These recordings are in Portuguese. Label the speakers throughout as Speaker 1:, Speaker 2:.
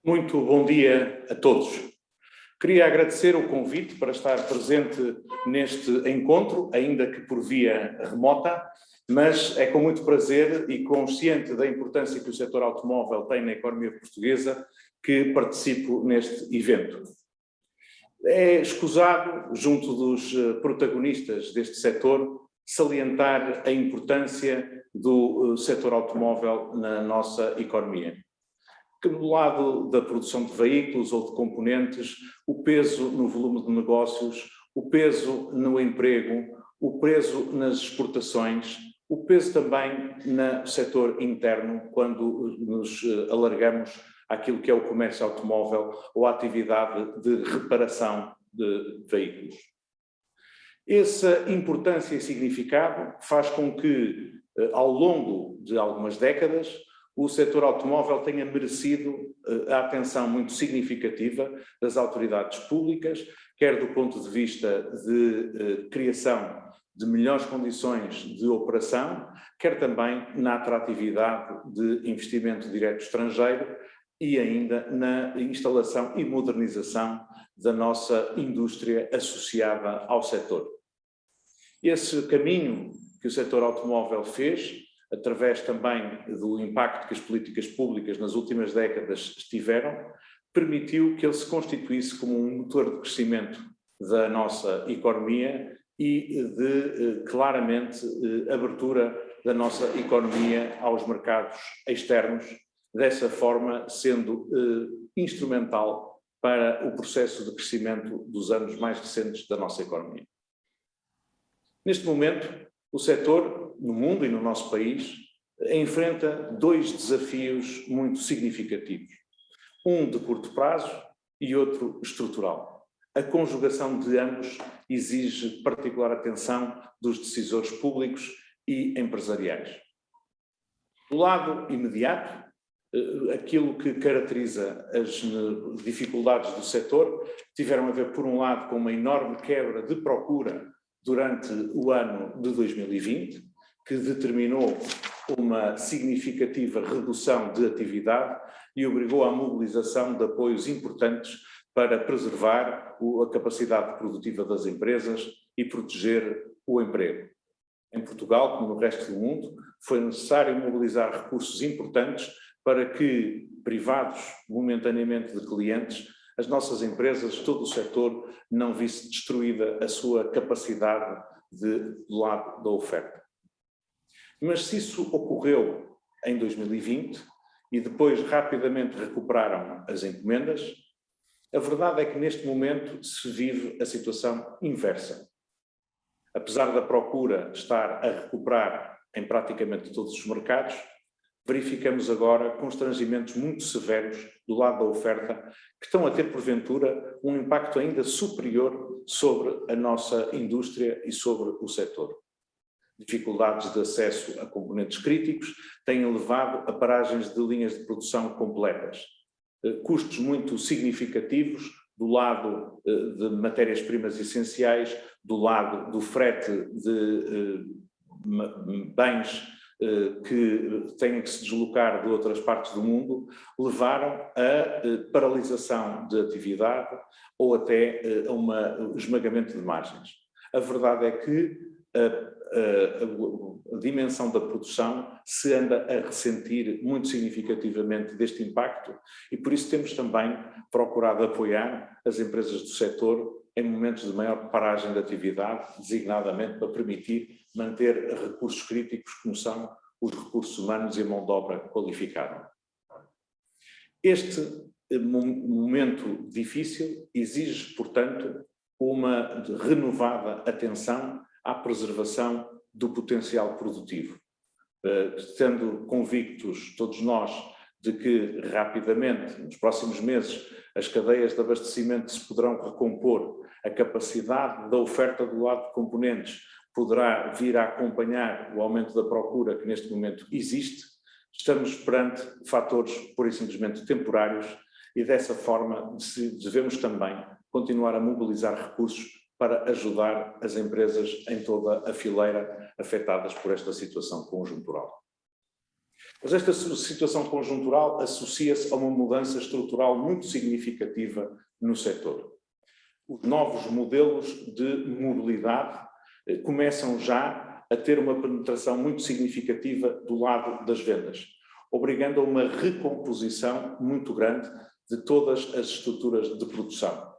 Speaker 1: Muito bom dia a todos. Queria agradecer o convite para estar presente neste encontro, ainda que por via remota, mas é com muito prazer e consciente da importância que o setor automóvel tem na economia portuguesa que participo neste evento. É escusado, junto dos protagonistas deste setor, salientar a importância do setor automóvel na nossa economia. Que do lado da produção de veículos ou de componentes, o peso no volume de negócios, o peso no emprego, o peso nas exportações, o peso também no setor interno, quando nos alargamos àquilo que é o comércio automóvel ou a atividade de reparação de veículos. Essa importância e significado faz com que, ao longo de algumas décadas, o setor automóvel tenha merecido a atenção muito significativa das autoridades públicas, quer do ponto de vista de criação de melhores condições de operação, quer também na atratividade de investimento direto estrangeiro e ainda na instalação e modernização da nossa indústria associada ao setor. Esse caminho que o setor automóvel fez, através também do impacto que as políticas públicas nas últimas décadas tiveram, permitiu que ele se constituísse como um motor de crescimento da nossa economia e de, claramente, abertura da nossa economia aos mercados externos, dessa forma sendo instrumental para o processo de crescimento dos anos mais recentes da nossa economia. Neste momento, o setor, no mundo e no nosso país, enfrenta dois desafios muito significativos. Um de curto prazo e outro estrutural. A conjugação de ambos exige particular atenção dos decisores públicos e empresariais. Do lado imediato, aquilo que caracteriza as dificuldades do setor tiveram a ver, por um lado, com uma enorme quebra de procura durante o ano de 2020, que determinou uma significativa redução de atividade e obrigou à mobilização de apoios importantes para preservar a capacidade produtiva das empresas e proteger o emprego. Em Portugal, como no resto do mundo, foi necessário mobilizar recursos importantes para que, privados momentaneamente de clientes, as nossas empresas, todo o setor, não visse destruída a sua capacidade do lado da oferta. Mas se isso ocorreu em 2020 e depois rapidamente recuperaram as encomendas, a verdade é que neste momento se vive a situação inversa. Apesar da procura estar a recuperar em praticamente todos os mercados, verificamos agora constrangimentos muito severos do lado da oferta que estão a ter, porventura, um impacto ainda superior sobre a nossa indústria e sobre o setor. Dificuldades de acesso a componentes críticos têm levado a paragens de linhas de produção completas. Custos muito significativos do lado de matérias-primas essenciais, do lado do frete de bens que têm que se deslocar de outras partes do mundo, levaram a paralisação de atividade ou até a um esmagamento de margens. A verdade é que a dimensão da produção se anda a ressentir muito significativamente deste impacto e por isso temos também procurado apoiar as empresas do setor em momentos de maior paragem de atividade, designadamente para permitir manter recursos críticos como são os recursos humanos e a mão de obra qualificada. Este momento difícil exige, portanto, uma renovada atenção à preservação do potencial produtivo. Estando convictos todos nós de que rapidamente, nos próximos meses, as cadeias de abastecimento se poderão recompor, a capacidade da oferta do lado de componentes poderá vir a acompanhar o aumento da procura que neste momento existe, estamos perante fatores pura e simplesmente temporários e dessa forma devemos também continuar a mobilizar recursos para ajudar as empresas em toda a fileira afetadas por esta situação conjuntural. Mas esta situação conjuntural associa-se a uma mudança estrutural muito significativa no setor. Os novos modelos de mobilidade começam já a ter uma penetração muito significativa do lado das vendas, obrigando a uma recomposição muito grande de todas as estruturas de produção.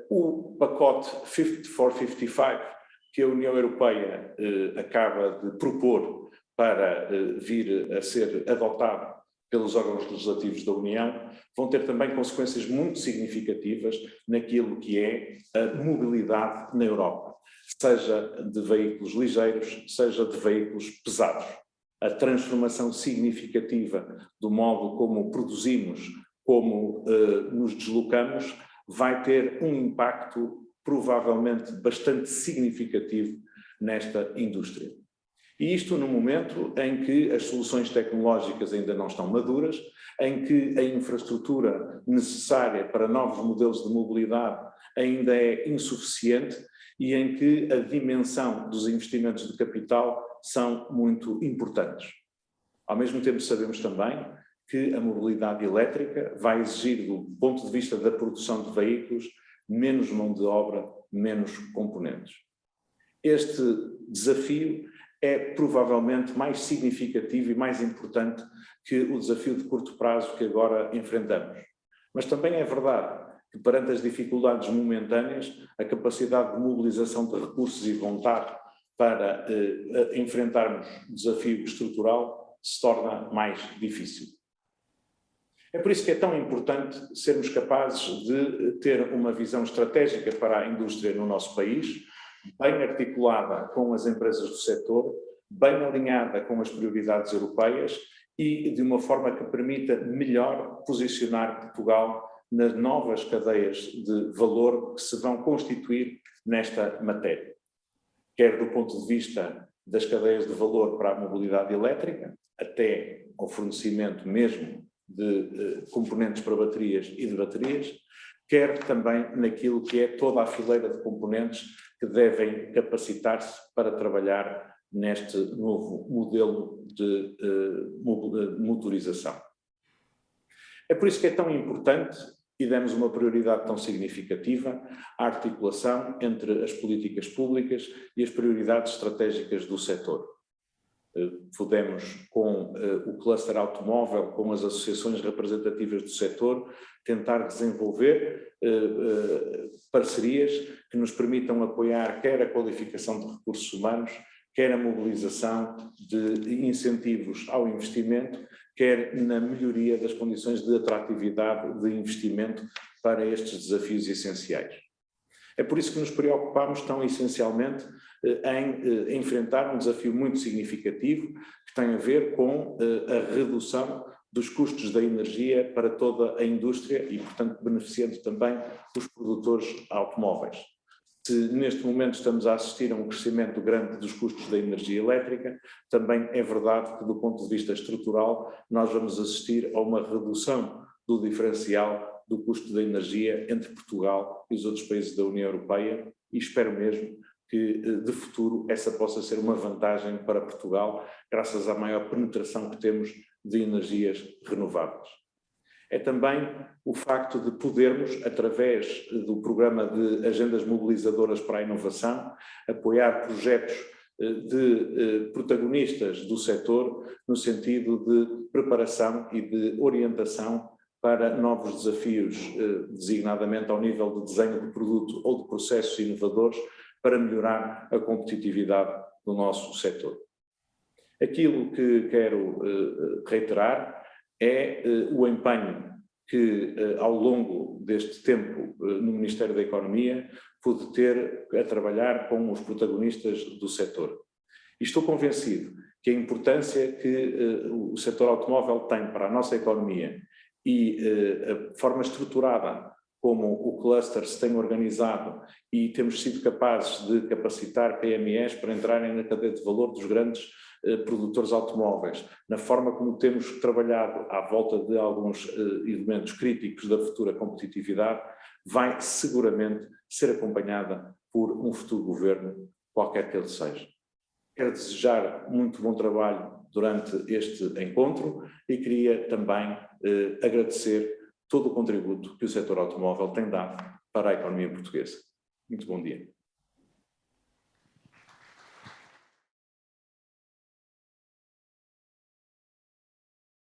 Speaker 1: O pacote Fit for 55, que a União Europeia acaba de propor para vir a ser adotado pelos órgãos legislativos da União, vão ter também consequências muito significativas naquilo que é a mobilidade na Europa, seja de veículos ligeiros, seja de veículos pesados. A transformação significativa do modo como produzimos, como nos deslocamos, vai ter um impacto provavelmente bastante significativo nesta indústria. E isto no momento em que as soluções tecnológicas ainda não estão maduras, em que a infraestrutura necessária para novos modelos de mobilidade ainda é insuficiente e em que a dimensão dos investimentos de capital são muito importantes. Ao mesmo tempo sabemos também que a mobilidade elétrica vai exigir, do ponto de vista da produção de veículos, menos mão de obra, menos componentes. Este desafio é provavelmente mais significativo e mais importante que o desafio de curto prazo que agora enfrentamos. Mas também é verdade que, perante as dificuldades momentâneas, a capacidade de mobilização de recursos e vontade para enfrentarmos o desafio estrutural se torna mais difícil. É por isso que é tão importante sermos capazes de ter uma visão estratégica para a indústria no nosso país, bem articulada com as empresas do setor, bem alinhada com as prioridades europeias e de uma forma que permita melhor posicionar Portugal nas novas cadeias de valor que se vão constituir nesta matéria. Quer do ponto de vista das cadeias de valor para a mobilidade elétrica, até ao fornecimento mesmo de componentes para baterias e de baterias, quer também naquilo que é toda a fileira de componentes que devem capacitar-se para trabalhar neste novo modelo de motorização. É por isso que é tão importante e demos uma prioridade tão significativa à articulação entre as políticas públicas e as prioridades estratégicas do setor. Pudemos, com o cluster automóvel, com as associações representativas do setor, tentar desenvolver parcerias que nos permitam apoiar quer a qualificação de recursos humanos, quer a mobilização de incentivos ao investimento, quer na melhoria das condições de atratividade de investimento para estes desafios essenciais. É por isso que nos preocupamos tão essencialmente em enfrentar um desafio muito significativo que tem a ver com a redução dos custos da energia para toda a indústria e, portanto, beneficiando também os produtores automóveis. Se neste momento estamos a assistir a um crescimento grande dos custos da energia elétrica, também é verdade que, do ponto de vista estrutural, nós vamos assistir a uma redução do diferencial do custo da energia entre Portugal e os outros países da União Europeia e espero mesmo que, de futuro, essa possa ser uma vantagem para Portugal, graças à maior penetração que temos de energias renováveis. É também o facto de podermos, através do programa de agendas mobilizadoras para a inovação, apoiar projetos de protagonistas do setor no sentido de preparação e de orientação para novos desafios, designadamente ao nível de desenho de produto ou de processos inovadores, para melhorar a competitividade do nosso setor. Aquilo que quero reiterar é o empenho que, ao longo deste tempo no Ministério da Economia, pude ter a trabalhar com os protagonistas do setor. E estou convencido que a importância que o setor automóvel tem para a nossa economia e a forma estruturada como o cluster se tem organizado e temos sido capazes de capacitar PMEs para entrarem na cadeia de valor dos grandes produtores automóveis, na forma como temos trabalhado à volta de alguns elementos críticos da futura competitividade, vai seguramente ser acompanhada por um futuro governo, qualquer que ele seja. Quero desejar muito bom trabalho durante este encontro e queria também agradecer todo o contributo que o setor automóvel tem dado para a economia portuguesa. Muito bom dia.